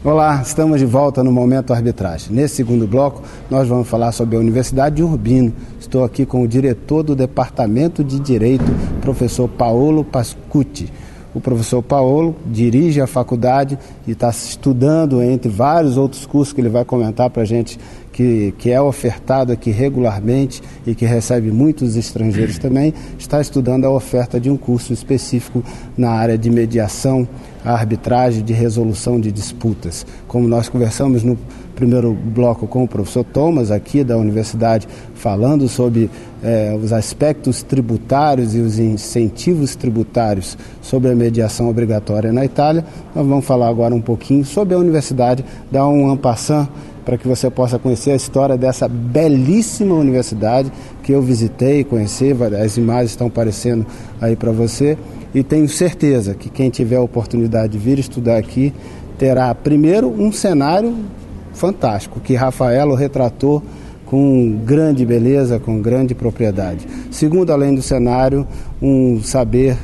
Olá, estamos de volta no Momento Arbitragem. Nesse segundo bloco, nós vamos falar sobre a Universidade de Urbino. Estou aqui com o diretor do Departamento de Direito, professor Paolo Pascucci. O professor Paolo dirige a faculdade e está estudando, entre vários outros cursos que ele vai comentar para a gente, que é ofertado aqui regularmente e que recebe muitos estrangeiros também, está estudando a oferta de um curso específico na área de mediação, arbitragem, de resolução de disputas. Como nós conversamos no primeiro bloco com o professor Thomas, aqui da universidade, falando sobre os aspectos tributários e os incentivos tributários sobre a mediação obrigatória na Itália, nós vamos falar agora um pouquinho sobre a universidade, dar um en passant para que você possa conhecer a história dessa belíssima universidade que eu visitei, conheci, as imagens estão aparecendo aí para você, e tenho certeza que quem tiver a oportunidade de vir estudar aqui terá, primeiro, um cenário fantástico, que Rafaelo retratou com grande beleza, com grande propriedade. Segundo, além do cenário, um saber,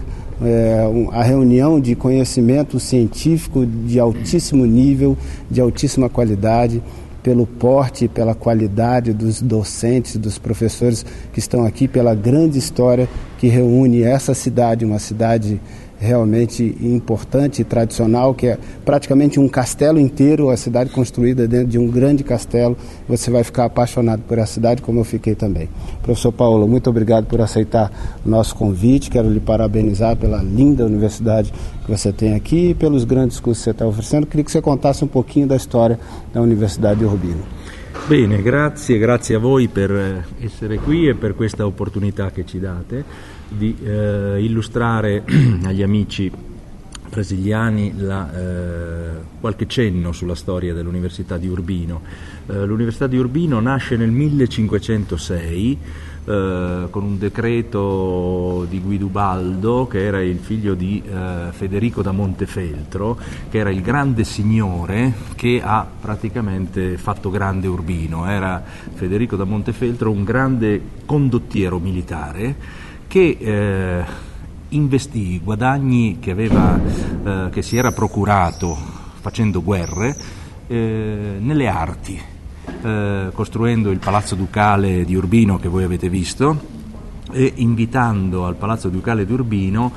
a reunião de conhecimento científico de altíssimo nível, de altíssima qualidade, pelo porte, pela qualidade dos docentes, dos professores que estão aqui, pela grande história que reúne essa cidade, uma cidade realmente importante e tradicional, que é praticamente um castelo inteiro, a cidade construída dentro de um grande castelo. Você vai ficar apaixonado por essa cidade, como eu fiquei também. Professor Paolo, muito obrigado por aceitar o nosso convite. Quero lhe parabenizar pela linda universidade que você tem aqui e pelos grandes cursos que você está oferecendo. Queria que você contasse um pouquinho da história da Universidade de Urbino. Bene, grazie a voi per essere qui e per questa opportunità che ci date di illustrare agli amici brasiliani qualche cenno sulla storia dell'Università di Urbino. L'Università di Urbino nasce nel 1506 con un decreto di Guidubaldo, che era il figlio di Federico da Montefeltro, che era il grande signore che ha praticamente fatto grande Urbino. Era Federico da Montefeltro un grande condottiero militare che investì i guadagni che si era procurato facendo guerre nelle arti, costruendo il Palazzo Ducale di Urbino che voi avete visto e invitando al Palazzo Ducale di Urbino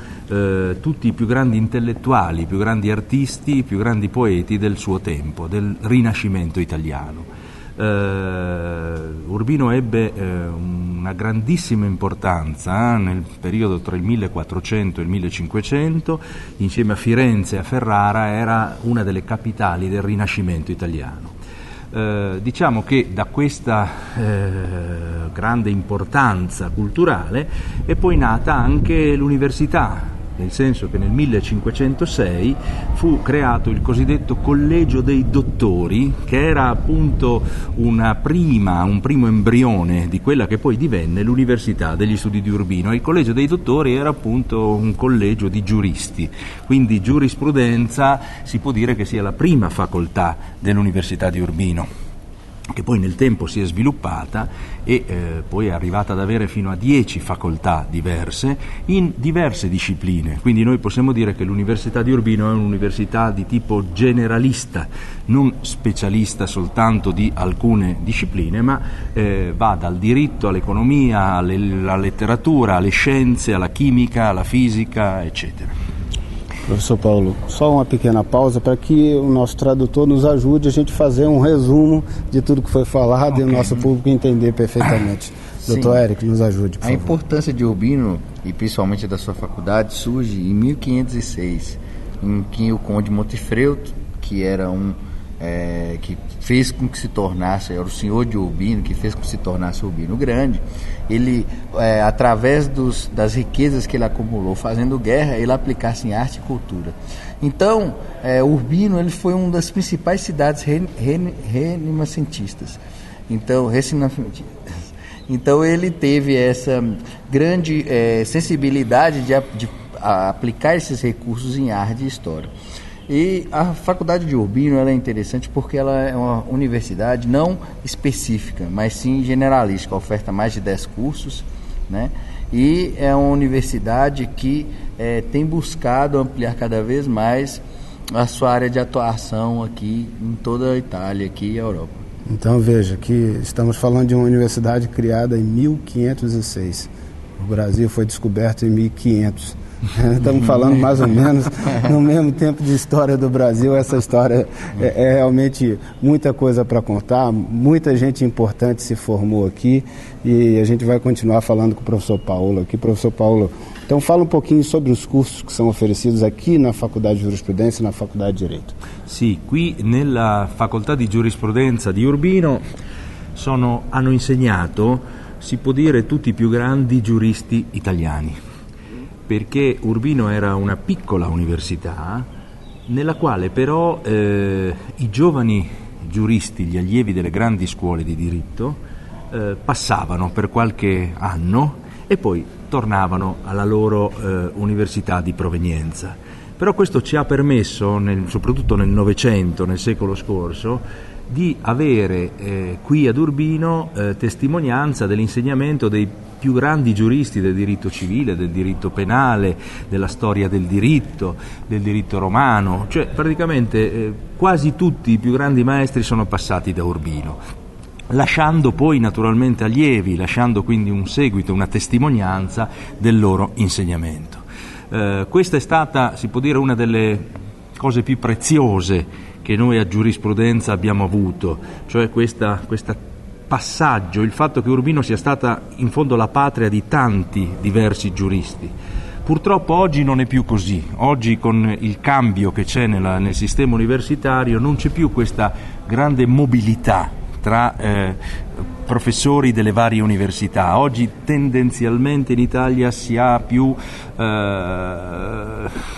tutti i più grandi intellettuali, i più grandi artisti, i più grandi poeti del suo tempo, del Rinascimento italiano. Urbino ebbe una grandissima importanza nel periodo tra il 1400 e il 1500, insieme a Firenze e a Ferrara era una delle capitali del Rinascimento italiano. Diciamo che da questa grande importanza culturale è poi nata anche l'università, nel senso che nel 1506 fu creato il cosiddetto Collegio dei Dottori, che era appunto un primo embrione di quella che poi divenne l'Università degli Studi di Urbino. Il Collegio dei Dottori era appunto un collegio di giuristi, quindi giurisprudenza si può dire che sia la prima facoltà dell'Università di Urbino, che poi nel tempo si è sviluppata e poi è arrivata ad avere fino a 10 facoltà diverse in diverse discipline. Quindi noi possiamo dire che l'Università di Urbino è un'università di tipo generalista, non specialista soltanto di alcune discipline, ma va dal diritto all'economia, alla letteratura, alle scienze, alla chimica, alla fisica, eccetera. Professor Paulo, só uma pequena pausa para que o nosso tradutor nos ajude a gente fazer um resumo de tudo que foi falado e o nosso público entender perfeitamente. Doutor Érico, nos ajude, por favor. A importância de Urbino, e principalmente da sua faculdade, surge em 1506, em que o Conde Montefreuto, que era que fez com que se tornasse, era o senhor de Urbino, que fez com que se tornasse Urbino grande, ele, através das riquezas que ele acumulou fazendo guerra, ele aplicasse em arte e cultura. Então, Urbino ele foi uma das principais cidades renascentistas. Então, ele teve essa grande sensibilidade de aplicar esses recursos em arte e história. E a Faculdade de Urbino ela é interessante porque ela é uma universidade não específica, mas sim generalística, oferta mais de 10 cursos, né? E é uma universidade que tem buscado ampliar cada vez mais a sua área de atuação aqui em toda a Itália, aqui e a Europa. Então veja que estamos falando de uma universidade criada em 1506. O Brasil foi descoberto em 1500. Estamos falando mais ou menos no mesmo tempo de história do Brasil. Essa história é realmente muita coisa para contar, muita gente importante se formou aqui e a gente vai continuar falando com o professor Paolo aqui. Professor Paolo, então fala um pouquinho sobre os cursos que são oferecidos aqui na Faculdade de Giurisprudenza e na Faculdade de Direito. Sì, qui nella Facoltà di Giurisprudenza di Urbino hanno insegnato, si può dire, tutti i più grandi giuristi italiani, perché Urbino era una piccola università nella quale però i giovani giuristi, gli allievi delle grandi scuole di diritto passavano per qualche anno e poi tornavano alla loro università di provenienza. Però questo ci ha permesso, soprattutto nel Novecento, nel secolo scorso, di avere qui ad Urbino testimonianza dell'insegnamento dei più grandi giuristi del diritto civile, del diritto penale, della storia del diritto romano, cioè praticamente quasi tutti i più grandi maestri sono passati da Urbino, lasciando poi naturalmente allievi, lasciando quindi un seguito, una testimonianza del loro insegnamento. Questa è stata, si può dire, una delle cose più preziose che noi a giurisprudenza abbiamo avuto, cioè questo passaggio, il fatto che Urbino sia stata in fondo la patria di tanti diversi giuristi. Purtroppo oggi non è più così. Oggi, con il cambio che c'è nel sistema universitario, non c'è più questa grande mobilità tra professori delle varie università. Oggi tendenzialmente in Italia si ha più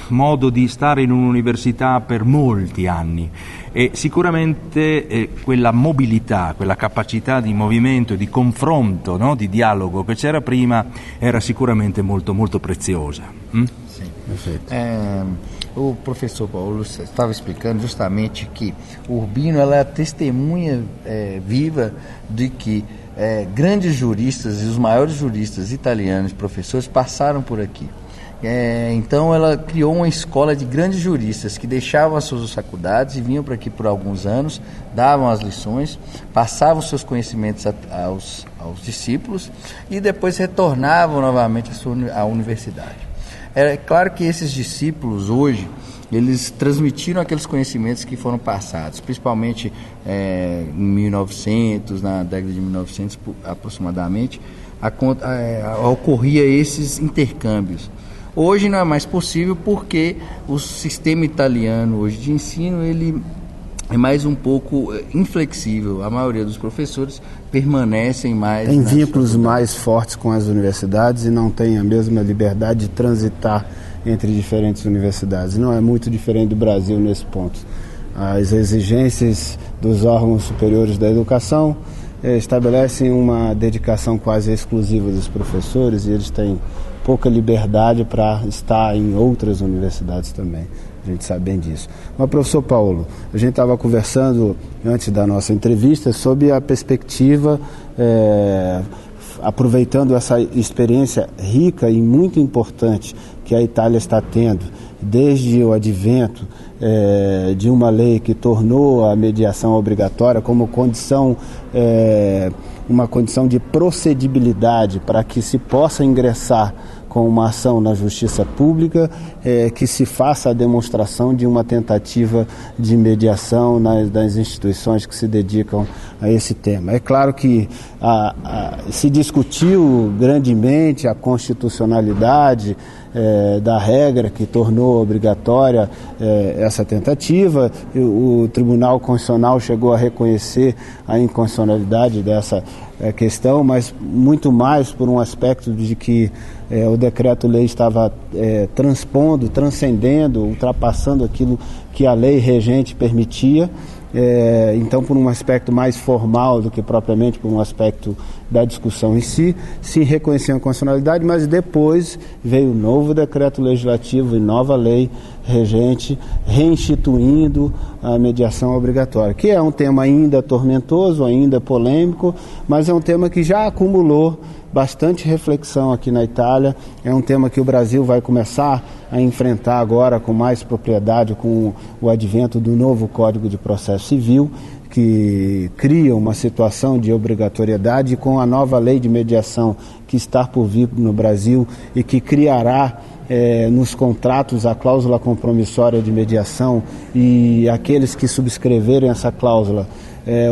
modo di stare in un'università per molti anni e sicuramente quella mobilità, quella capacità di movimento e di confronto, no? Di dialogo che c'era prima era sicuramente molto molto preziosa. Sim. Perfeito. O professor Paolo estava explicando justamente que Urbino ela é a testemunha viva de que grandes juristas e os maiores juristas italianos, professores, passaram por aqui. Então ela criou uma escola de grandes juristas que deixavam as suas faculdades e vinham para aqui por alguns anos, davam as lições, passavam seus conhecimentos aos discípulos e depois retornavam novamente à universidade. É claro que esses discípulos hoje, eles transmitiram aqueles conhecimentos que foram passados, principalmente em 1900, na década de 1900 aproximadamente, ocorria esses intercâmbios. Hoje não é mais possível porque o sistema italiano hoje de ensino, ele é mais um pouco inflexível. A maioria dos professores permanecem mais... Tem vínculos mais fortes com as universidades e não tem a mesma liberdade de transitar entre diferentes universidades. Não é muito diferente do Brasil nesse ponto. As exigências dos órgãos superiores da educação estabelecem uma dedicação quase exclusiva dos professores e eles têm pouca liberdade para estar em outras universidades também. A gente sabe bem disso. Mas, professor Paolo, a gente estava conversando antes da nossa entrevista sobre a perspectiva, aproveitando essa experiência rica e muito importante que a Itália está tendo, desde o advento de uma lei que tornou a mediação obrigatória como condição, uma condição de procedibilidade para que se possa ingressar com uma ação na justiça pública, que se faça a demonstração de uma tentativa de mediação nas instituições que se dedicam a esse tema. É claro que se discutiu grandemente a constitucionalidade da regra que tornou obrigatória essa tentativa. O Tribunal Constitucional chegou a reconhecer a inconstitucionalidade dessa questão, mas muito mais por um aspecto de que o decreto-lei estava transcendendo, ultrapassando aquilo que a lei regente permitia. Então, por um aspecto mais formal do que propriamente por um aspecto da discussão em si, se reconheceu a constitucionalidade, mas depois veio o novo decreto legislativo e nova lei regente reinstituindo a mediação obrigatória, que é um tema ainda tormentoso, ainda polêmico, mas é um tema que já acumulou bastante reflexão aqui na Itália. É um tema que o Brasil vai começar a enfrentar agora com mais propriedade com o advento do novo Código de Processo Civil, que cria uma situação de obrigatoriedade, com a nova lei de mediação que está por vir no Brasil e que criará nos contratos a cláusula compromissória de mediação, e aqueles que subscreverem essa cláusula,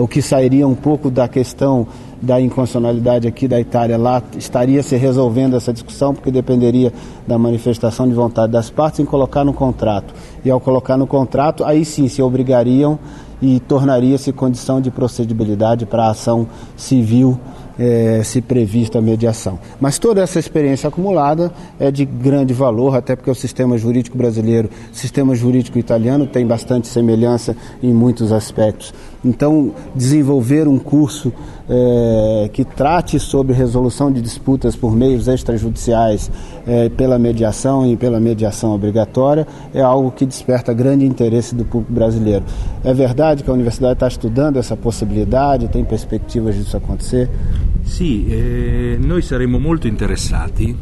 o que sairia um pouco da questão da inconstitucionalidade aqui da Itália, lá estaria se resolvendo essa discussão, porque dependeria da manifestação de vontade das partes em colocar no contrato. E ao colocar no contrato, aí sim se obrigariam e tornaria-se condição de procedibilidade para a ação civil se prevista a mediação. Mas toda essa experiência acumulada é de grande valor, até porque o sistema jurídico brasileiro, o sistema jurídico italiano tem bastante semelhança em muitos aspectos. Então, desenvolver um curso que trate sobre resolução de disputas por meios extrajudiciais pela mediação e pela mediação obrigatória é algo que desperta grande interesse do público brasileiro. É verdade que a universidade está estudando essa possibilidade, tem perspectivas disso acontecer? Sì, noi saremmo molto interessati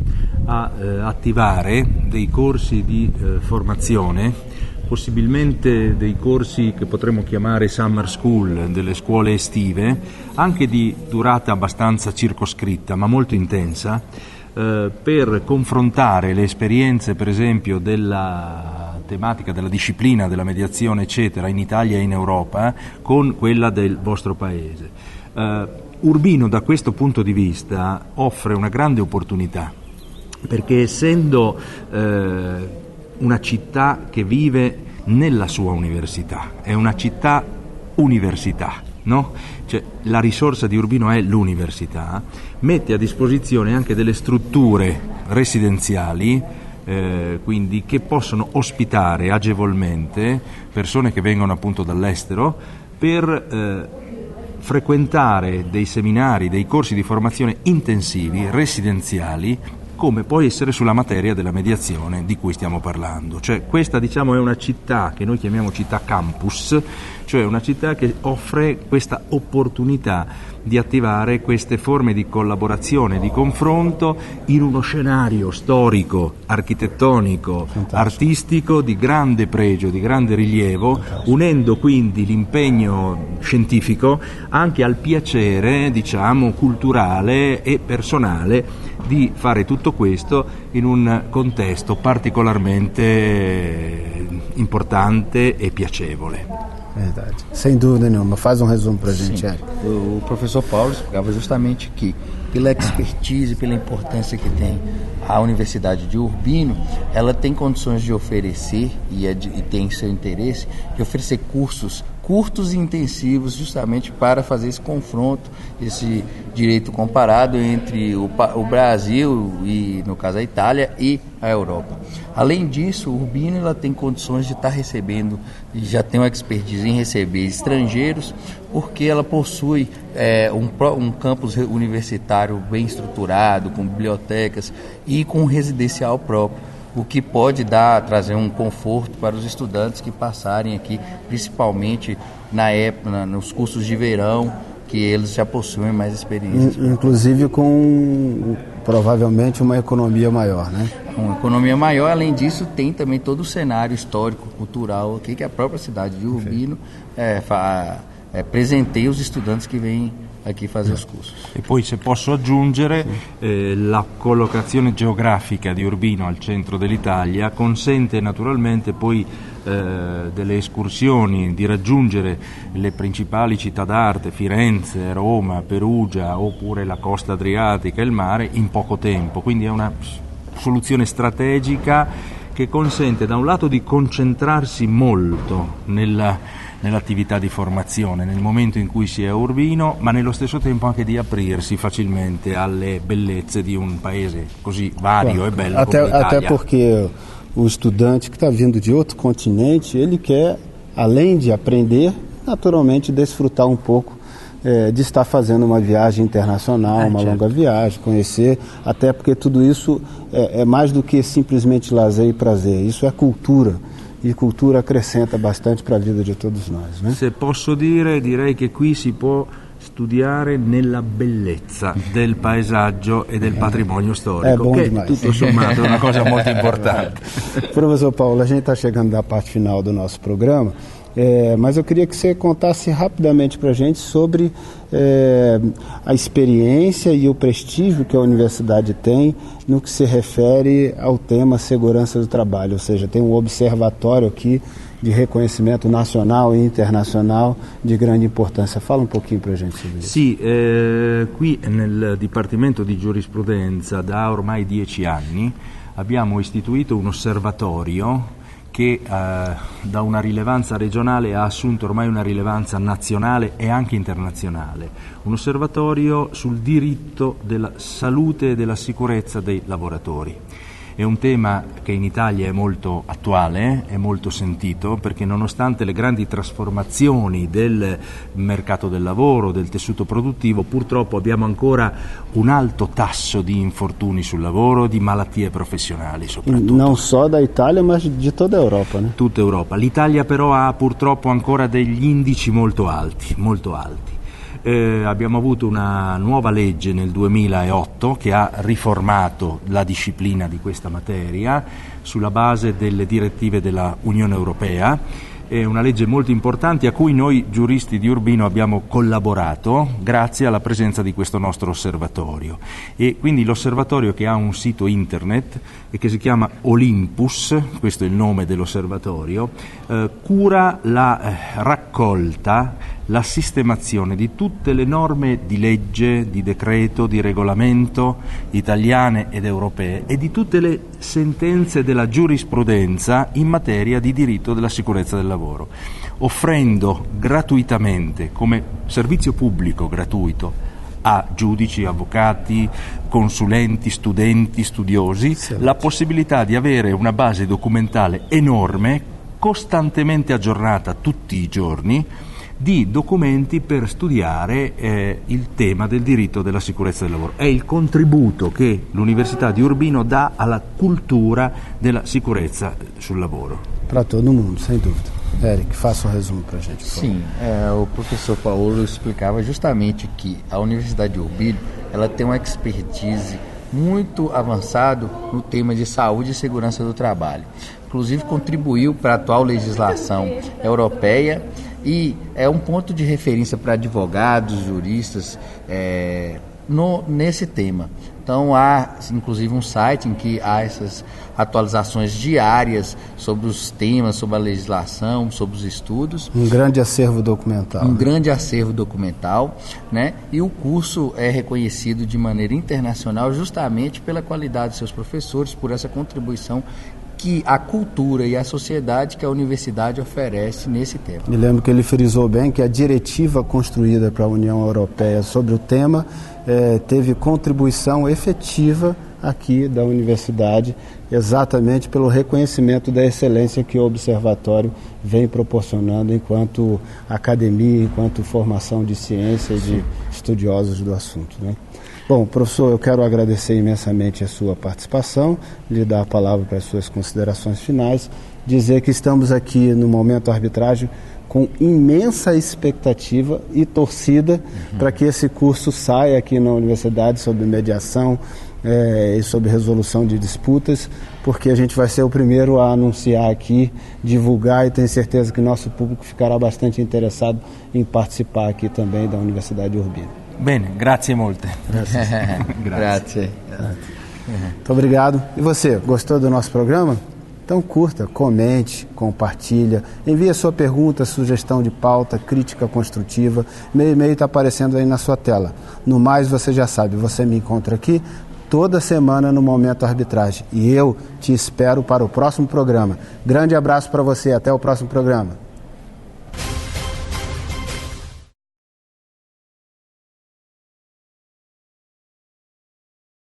a attivare dei corsi di formazione, possibilmente dei corsi che potremmo chiamare summer school, delle scuole estive, anche di durata abbastanza circoscritta ma molto intensa, per confrontare le esperienze per esempio della tematica, della disciplina, della mediazione eccetera in Italia e in Europa con quella del vostro paese. Urbino da questo punto di vista offre una grande opportunità, perché essendo una città che vive nella sua università, è una città università, no? Cioè, la risorsa di Urbino è l'università, mette a disposizione anche delle strutture residenziali, quindi che possono ospitare agevolmente persone che vengono appunto dall'estero per frequentare dei seminari, dei corsi di formazione intensivi, residenziali, come può essere sulla materia della mediazione di cui stiamo parlando. Cioè questa diciamo è una città che noi chiamiamo città campus, cioè una città che offre questa opportunità di attivare queste forme di collaborazione, di confronto in uno scenario storico, architettonico, artistico di grande pregio, di grande rilievo, unendo quindi l'impegno scientifico anche al piacere, diciamo, culturale e personale di fare tutto questo in un contesto particolarmente importante e piacevole. Verdade, sem dúvida nenhuma. Faz um resumo para a gente, Eric. O professor Paulo explicava justamente que, pela expertise, pela importância que tem a Universidade de Urbino, ela tem condições de oferecer, e tem seu interesse, de oferecer cursos curtos e intensivos justamente para fazer esse confronto, esse direito comparado entre o Brasil e, no caso, a Itália e a Europa. Além disso, o Urbino ela tem condições de estar recebendo, e já tem uma expertise em receber estrangeiros, porque ela possui um campus universitário bem estruturado, com bibliotecas e com residencial próprio, o que pode trazer um conforto para os estudantes que passarem aqui, principalmente na época, nos cursos de verão, que eles já possuem mais experiência. Inclusive com provavelmente uma economia maior, né? Uma economia maior, além disso tem também todo o cenário histórico, cultural aqui, que a própria cidade de Urbino presenteia os estudantes que vêm aqui fazer os cursos. E poi, se posso aggiungere, la collocazione geografica di Urbino al centro dell'Italia consente naturalmente poi delle escursioni, di raggiungere le principali città d'arte, Firenze, Roma, Perugia, oppure la costa adriatica e il mare in poco tempo, quindi è una soluzione strategica che consente da un lato di concentrarsi molto nell'attività di formazione nel momento in cui si è a Urbino, ma nello stesso tempo anche di aprirsi facilmente alle bellezze di un paese così vario e bello come l'Italia. Até porque o estudante que está vindo de outro continente, ele quer, além de aprender, naturalmente desfrutar um pouco de estar fazendo uma viagem internacional, uma longa viagem, conhecer, até porque tudo isso é mais do que simplesmente lazer e prazer, isso é cultura. E cultura acrescenta bastante para a vida de todos nós, né? Se posso dire, direi che qui si può studiare nella bellezza del paesaggio e del patrimonio storico, che tutto sommato è una cosa molto importante. Professor Paulo, a gente está chegando da parte final do nosso programa, mas eu queria que você contasse rapidamente para a gente sobre a experiência e o prestígio que a universidade tem no que se refere ao tema segurança do trabalho, ou seja, tem um observatório aqui de reconhecimento nacional e internacional di grande importanza. Fala un pochino per gente sobre isso. Sì, qui nel Dipartimento di Giurisprudenza da ormai 10 anni abbiamo istituito un osservatorio che da una rilevanza regionale ha assunto ormai una rilevanza nazionale e anche internazionale, un osservatorio sul diritto della salute e della sicurezza dei lavoratori. È un tema che in Italia è molto attuale, è molto sentito, perché nonostante le grandi trasformazioni del mercato del lavoro, del tessuto produttivo, purtroppo abbiamo ancora un alto tasso di infortuni sul lavoro, di malattie professionali soprattutto. Non solo da Italia, ma di tutta Europa, né? Tutta Europa. L'Italia però ha purtroppo ancora degli indici molto alti, molto alti. Abbiamo avuto una nuova legge nel 2008 che ha riformato la disciplina di questa materia sulla base delle direttive della Unione Europea. È una legge molto importante a cui noi giuristi di Urbino abbiamo collaborato grazie alla presenza di questo nostro osservatorio, e quindi l'osservatorio, che ha un sito internet e che si chiama Olympus, questo è il nome dell'osservatorio, cura la raccolta, la sistemazione di tutte le norme di legge, di decreto, di regolamento italiane ed europee e di tutte le sentenze della giurisprudenza in materia di diritto della sicurezza del lavoro, offrendo gratuitamente, come servizio pubblico gratuito, a giudici, avvocati, consulenti, studenti, studiosi, la possibilità di avere una base documentale enorme, costantemente aggiornata tutti i giorni, di documenti per studiare il tema del diritto della sicurezza del lavoro. È il contributo che l'Università di Urbino dà alla cultura della sicurezza sul lavoro. Para todo mundo, sem dúvida. Eric, faça um resumo para a gente. Sim, o professor Paulo explicava justamente que a Universidade de Urbino ela tem uma expertise muito avançado no tema de saúde e segurança do trabalho. Inclusive contribuiu para a atual legislação europeia e é um ponto de referência para advogados, juristas nesse tema. Então há inclusive um site em que há essas atualizações diárias sobre os temas, sobre a legislação, sobre os estudos. Um grande acervo documental. Grande acervo documental, né? E o curso é reconhecido de maneira internacional justamente pela qualidade dos seus professores, por essa contribuição que a cultura e a sociedade que a universidade oferece nesse tema. Me lembro que ele frisou bem que a diretiva construída para a União Europeia sobre o tema teve contribuição efetiva aqui da universidade, exatamente pelo reconhecimento da excelência que o observatório vem proporcionando enquanto academia, enquanto formação de ciência e de estudiosos do assunto, né? Bom, professor, eu quero agradecer imensamente a sua participação, lhe dar a palavra para as suas considerações finais, dizer que estamos aqui no Momento Arbitragem com imensa expectativa e torcida para que esse curso saia aqui na universidade sobre mediação e sobre resolução de disputas, porque a gente vai ser o primeiro a anunciar aqui, divulgar, e tenho certeza que nosso público ficará bastante interessado em participar aqui também da Universidade de Urbino. Bene, grazie molte. Grazie. Muito obrigado. E você, gostou do nosso programa? Então curta, comente, compartilha, envie a sua pergunta, sugestão de pauta, crítica construtiva. Meu e-mail está aparecendo aí na sua tela. No mais, você já sabe, você me encontra aqui toda semana no Momento Arbitragem. E eu te espero para o próximo programa. Grande abraço para você, até o próximo programa.